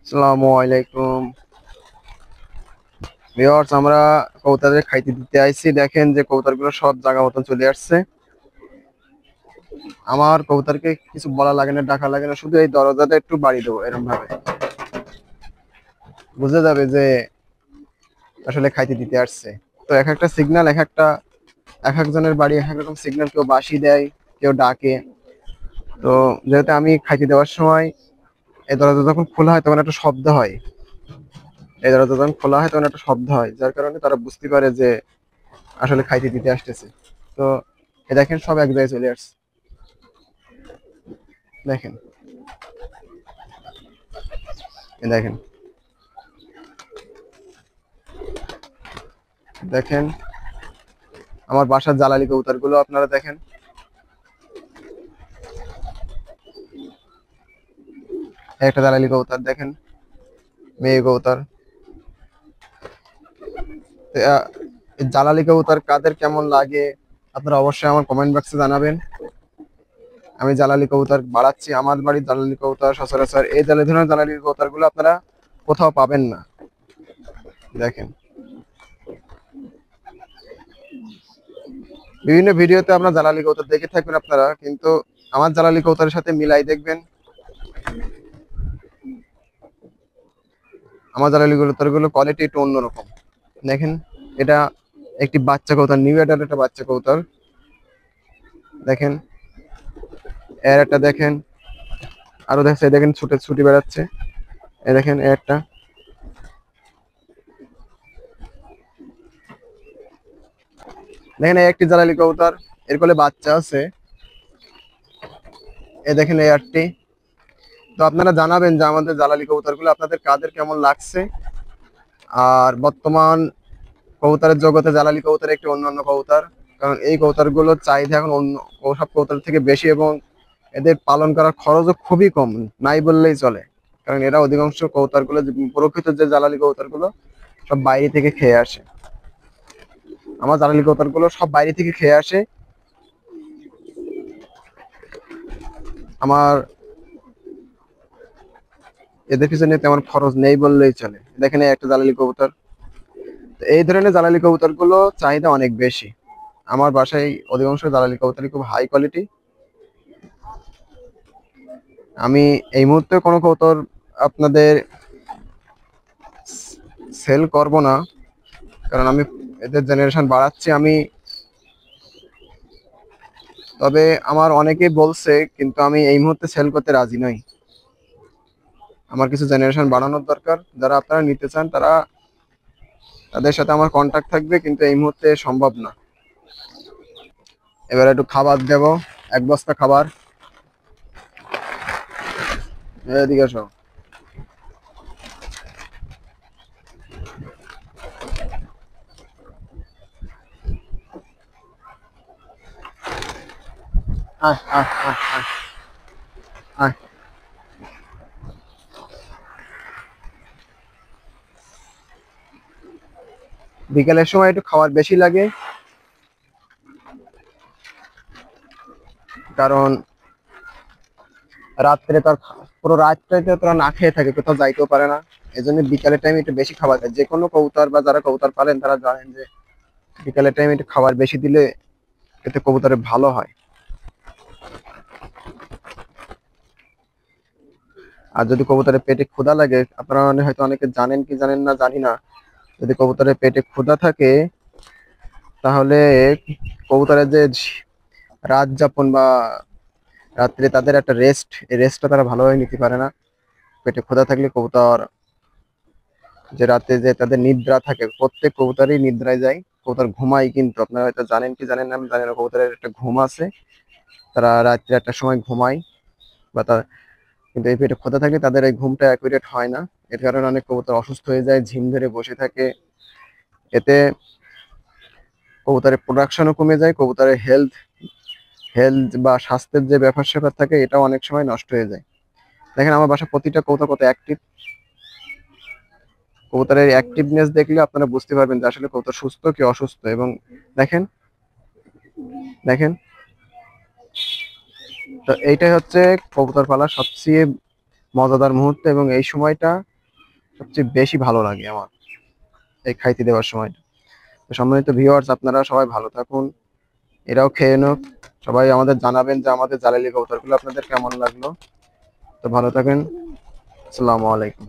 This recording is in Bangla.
আসসালামু আলাইকুম ভিউয়ার্স, আমরা কবুতরদের খাইতে দিতে আইছি। দেখেন যে কবুতরগুলো সব জায়গা মতন চলে আসছে। আমার কবুতরকে কিছু বলা লাগে না, ডাকা লাগে না, শুধু এই দরজাটা একটু বাড়ি দেবো, এরকম ভাবে বুঝে যাবে যে আসলে খাইতে দিতে আসছে। তো এক একটা সিগন্যাল, এক একজনের বাড়ি এক এক রকম সিগন্যাল, কেউ বাঁশি দেয়, কেউ ডাকে। তো যেহেতু আমি খাইতে দেওয়ার সময় এই দরজা যখন খোলা হয় তখন একটা শব্দ হয়, যার কারণে তারা বুঝতে পারে যে আসলে খাইতে দিতে আসতেছে। তো এ দেখেন সব এক জায়গায় চলে আসছে। দেখেন, এ দেখেন, দেখেন আমার বাসার জালালি কবুতর গুলো আপনারা দেখেন। একটা জালালি কবুতর দেখেন, মেয়ে কবুতর। তো, এই জালালি কবুতর কাদের কেমন লাগে আপনারা অবশ্যই আমার কমেন্ট বক্সে জানাবেন। আমি জালালি কবুতর বাড়াচ্ছি, আমার বাড়ির জালালি কবুতর সচরাচর এই ধরনের জালালি কবুতর গুলো আপনারা কোথাও পাবেন না। দেখেন, বিভিন্ন ভিডিওতে আপনার জালালি কবুতর দেখে থাকবেন আপনারা, কিন্তু আমার জালালি কবুতরের সাথে মিলাই দেখবেন। আমার জালালি কবুতর গুলো কোয়ালিটি একটু অন্যরকম। দেখেন, এটা একটি বাচ্চা কবুতর, নিউ অ্যাডাল্ট একটা বাচ্চা কবুতর। দেখেন, এর একটা দেখেন, আরো দেখছে, দেখেন ছুটে ছুটি বেড়াচ্ছে। এই দেখেন এর একটা, দেখেন এই একটি জালালি কবুতর, এর কোলে বাচ্চা আছে। এই দেখেন এই আরটি। তো আপনারা জানাবেন যে আমাদের জালালি কবুতর গুলো আপনাদের কাদের কেমন লাগছে। আর বর্তমান কবুতরের জগতে জালালি কবুতর একটি অন্যান্য কবুতর, কারণ এই কবুতর গুলোর চাহিদা এখন অন্য সব কবুতর থেকে বেশি, এবং এদের পালন করার খরচও খুবই কম, নাই বললেই চলে। কারণ এরা অধিকাংশ কবুতর গুলো, প্রকৃত যে জালালি কবুতর গুলো, সব বাইরে থেকে খেয়ে আসে। আমার জালালি কবুতর গুলো সব বাইরে থেকে খেয়ে আসে। আমার এদের পিছনে তেমন খরচ নেই বললেই চলে। দেখেন এই একটা জালালি কবুতর। তো এই ধরনের জালালি কবুতর গুলো চাহিদা অনেক বেশি। আমার বাসায় অধিকাংশ জালালি কবুতরই খুব হাই কোয়ালিটি। আমি এই মুহূর্তে কোনো কবুতর আপনাদের সেল করব না, কারণ আমি এদের জেনারেশন বাড়াচ্ছি আমি। তবে আমার অনেকেই বলছে, কিন্তু আমি এই মুহূর্তে সেল করতে রাজি নই। আমার কিছু জেনারেশন বাড়ানোর দরকার। যারা আপনারা নিতে চান তারা, তাদের সাথে আমার কন্টাক্ট থাকবে, কিন্তু এই মুহূর্তে সম্ভব না। এবার একটু খাবার দেব, এক বস্তা খাবার। এদিকে আসো। আয় আয় আয় আয় আয়। বিকেলের সময় একটু খাবার বেশি লাগে, কারণ রাত্রে তার পুরো রাতটাতে তোরা না খেয়ে থাকে, কোথাও যাইতেও পারে না। এই জন্য বিকালের টাইমে একটু বেশি খাবার দেয়। যে কোনো কবুতর বা যারা কবুতর পালেন তারা জানেন যে বিকালের টাইমে একটু খাবার বেশি দিলে এতে কবুতরে ভালো হয়। আর যদি কবুতরের পেটে ক্ষুধা লাগে, আপনারা হয়তো অনেকে জানেন কি জানেন না জানি না, যদি কবুতরের পেটে ক্ষুধা থাকে তাহলে কবুতরের যে রাত যাপন বা রাত্রে তাদের একটা রেস্ট, এই রেস্টটা তারা ভালোভাবে নিতে পারে না। পেটে ক্ষুধা থাকলে কবুতর যে রাতে যে তাদের নিদ্রা থাকে, প্রত্যেক কবুতরই নিদ্রায় যায়, কবুতর ঘুমায়। কিন্তু আপনারা হয়তো জানেন কি জানেন না আমি জানি না, কবুতরের একটা ঘুম আছে, তারা রাত্রে একটা সময় ঘুমায়। বা তার, কিন্তু এই পেটে ক্ষুধা থাকলে তাদের এই ঘুমটা অ্যাকুরেট হয় না। এর কারণে অনেক কবুতর অসুস্থ হয়ে যায়, ঝিম ধরে বসে থাকে। এতে কবুতরের প্রোডাকশনও কমে যায়, কবুতরের হেলথ হেলথ বা স্বাস্থ্যের যে ব্যাপার স্যাপার থাকে এটাও অনেক সময় নষ্ট হয়ে যায়। দেখেন আমার বাসা প্রতিটা কবুতর কত অ্যাক্টিভ। কবুতরের অ্যাক্টিভনেস দেখলে আপনারা বুঝতে পারবেন যে আসলে কবুতর সুস্থ কি অসুস্থ। এবং দেখেন, দেখেন, তো এইটাই হচ্ছে কবুতর পালার সবচেয়ে মজাদার মুহূর্ত। এবং এই সময়টা সবচেয়ে বেশি ভালো লাগে আমার এই খাইতে দেওয়ার সময়। তো সম্মানিত ভিউয়ার্স, আপনারা সবাই ভালো থাকুন, এরাও খেয়ে নোক। সবাই আমাদের জানাবেন যে আমাদের জালালি কবুতরগুলো আপনাদের কেমন লাগলো। তো ভালো থাকেন, আসসালামু আলাইকুম।